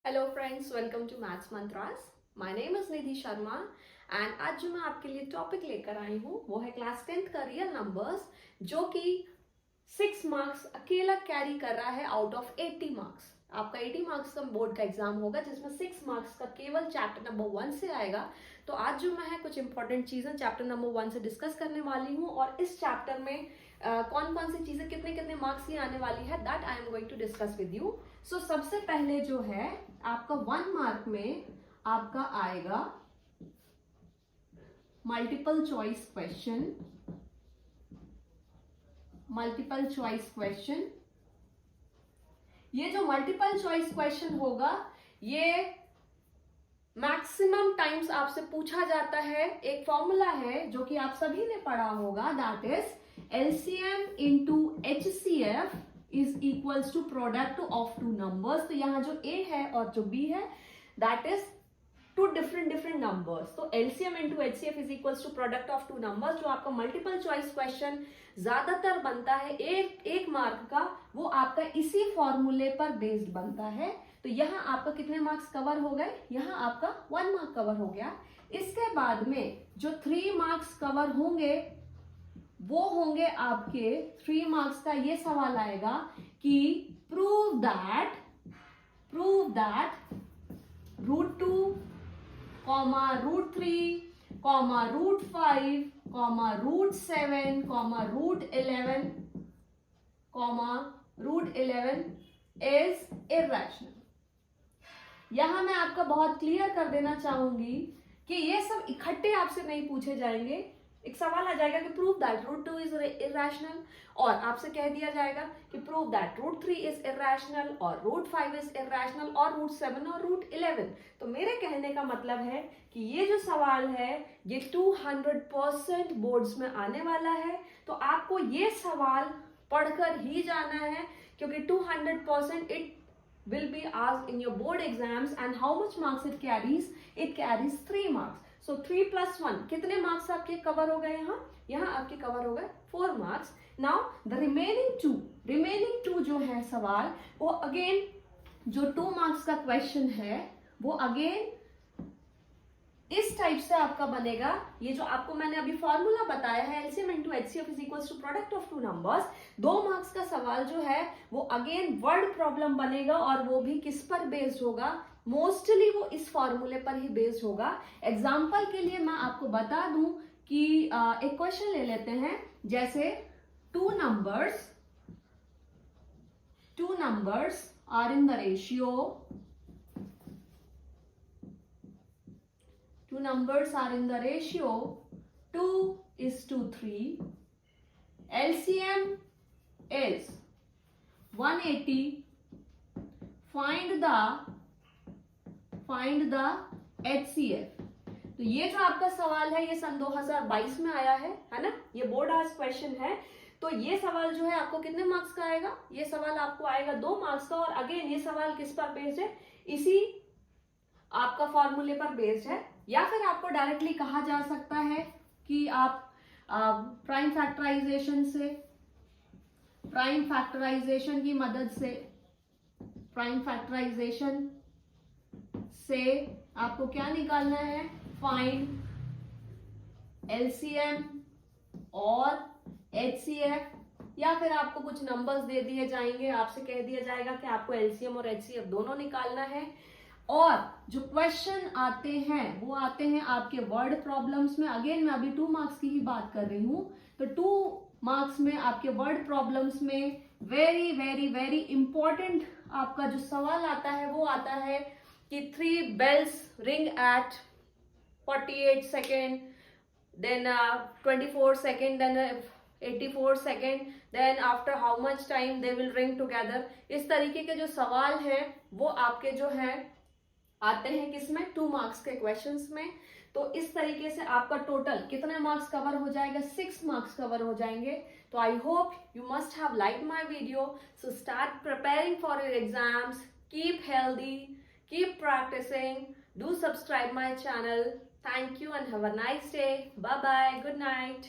Hello friends, welcome to maths mantras. My name is Nidhi Sharma and आज जो मैं आपके लिए टॉपिक लेकर आई हूँ वो है क्लास 10th का रियल नंबर्स, जो कि 6 मार्क्स अकेला कैरी कर रहा है आउट ऑफ 80 मार्क्स। आपका 80 मार्क्स का बोर्ड का एग्जाम होगा जिसमें 6 मार्क्स का केवल चैप्टर नंबर 1 से आएगा। तो आज जो मैं है कुछ इंपॉर्टेंट चीजें चैप्टर नंबर 1 से डिस्कस करने वाली हूँ और इस चैप्टर में कौन कौन सी चीजें कितने कितने मार्क्स की आने वाली है that I am going to discuss with you. So सबसे पहले जो है आपका 1 मार्क में आपका आएगा multiple choice question. Multiple choice question, ये जो मल्टीपल चॉइस क्वेश्चन होगा ये मैक्सिमम टाइम्स आपसे पूछा जाता है। एक फॉर्मूला है जो कि आप सभी ने पढ़ा होगा, that is LCM into HCF is equals to product of two numbers। तो यहाँ जो A है और जो B है that is two different numbers। तो LCM into HCF is equals to product of two numbers। जो आपका मल्टीपल चॉइस क्वेश्चन ज्यादातर बनता है एक मार्क का, वो आपका इसी फॉर्मूले पर बेस्ड बनता है। तो यहाँ आपका कितने मार्क्स कवर हो गए? यहाँ आपका 1 मार्क कवर हो गया। इसके बाद में जो 3 मार्क्स कवर होंगे वो होंगे आपके 3 मार्क्स का ये सवाल आएगा कि प्रूव दैट √2, √3, √5, √7, √11 इज इर्रेशनल। यहां मैं आपका बहुत क्लियर कर देना चाहूंगी कि ये सब इकट्ठे आपसे नहीं पूछे जाएंगे। एक सवाल आ जाएगा कि प्रूव दैट √2 इज इर्रेशनल, और आपसे कह दिया जाएगा कि प्रूव दैट √3 इज इर्रेशनल और √5 इज इर्रेशनल और √7 और √11। तो मेरे कहने का मतलब है कि ये जो सवाल है ये 200% बोर्ड्स में आने वाला है। तो आपको ये सवाल पढ़कर ही जाना है, क्योंकि 200% it will be asked in your board exams। and how much marks it carries? It carries 3 marks। so 3 + 1 कितने मार्क्स आपके कवर हो गए? यहाँ आपके कवर हो गए 4 marks. now the remaining two जो है सवाल, वो अगेन जो 2 मार्क्स का क्वेश्चन है वो अगेन इस टाइप से आपका बनेगा। ये जो आपको मैंने अभी फॉर्मूला बताया है LCM into HCF is equals to product of two numbers, 2 marks का सवाल जो है वो अगेन वर्ड प्रॉब्लम बनेगा और वो भी किस पर बेस्ड होगा? मोस्टली वो इस फॉर्मूले पर ही बेस्ड होगा। एग्जाम्पल के लिए मैं आपको बता दूं कि एक क्वेश्चन ले लेते हैं, जैसे two numbers are in the ratio, two numbers are in the ratio 2:3, LCM is 180, find the HCF। तो ये जो आपका सवाल है ये सन 2022 में आया है ना? ये बोर्ड आज क्वेश्चन है। तो ये सवाल जो है आपको कितने मार्क्स का आएगा? ये सवाल आपको आएगा 2 मार्क्स का। और अगेन ये सवाल किस पर बेस्ड है? इसी आपका फॉर्मूले पर बेस्ड है। या फिर आपको डायरेक्टली कहा जा सकता है कि आप प्राइम फैक्टराइजेशन की मदद से, प्राइम फैक्टराइजेशन से आपको क्या निकालना है? फाइंड LCM और HCF। या फिर आपको कुछ नंबर्स दे दिए जाएंगे, आपसे कह दिया जाएगा कि आपको LCM और HCF दोनों निकालना है। और जो क्वेश्चन आते हैं वो आते हैं आपके वर्ड प्रॉब्लम्स में। अगेन मैं अभी 2 मार्क्स की ही बात कर रही हूं, तो 2 मार्क्स में आपके वर्ड प्रॉब्लम्स में वेरी वेरी वेरी इंपॉर्टेंट आपका जो सवाल आता है वो आता है कि 3 bells ring at 48 second, then 24 second, then 84 second, then after how much time they will ring together। इस तरीके के जो सवाल हैं वो आपके जो है आते हैं किसमें? 2 मार्क्स के क्वेश्चंस में। तो इस तरीके से आपका टोटल कितने मार्क्स कवर हो जाएगा? 6 मार्क्स कवर हो जाएंगे। तो I hope you must have like my video. So start preparing for your exams, keep healthy, keep practicing, do subscribe my channel. Thank you and have a nice day. Bye bye, good night.